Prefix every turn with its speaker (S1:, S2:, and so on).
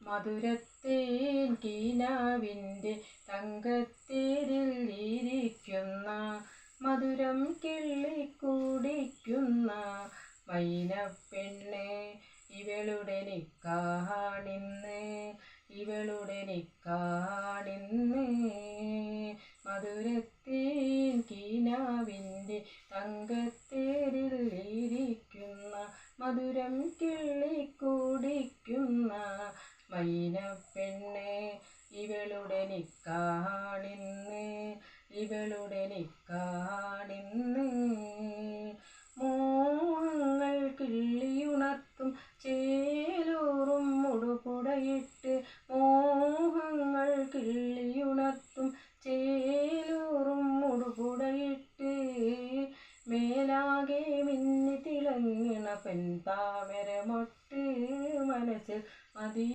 S1: മധുരത്തേൻ കിനാവിൻ്റെ തങ്കത്തേരിൽ ഇരിക്കുന്ന മധുരം കിള്ളിക്കുടിക്കുന്ന മൈനപ്പെണ്ണെ ഇവളുടെ നിക്കാഹാണിന്ന്, ഇവളുടെ നിക്കാഹാണിന്ന്. മധുരത്തേൻ കിനാവിൻ്റെ തങ്കത്തേരിൽ ഇരിക്കുന്ന മധുരം കിള്ളിക്കുടിക്കുന്ന മൈനപ്പെണ്ണെ ഇവളുടെ നിക്കാഹാണിന്ന്, ഇവളുടെ നിക്കാഹാണിന്ന്.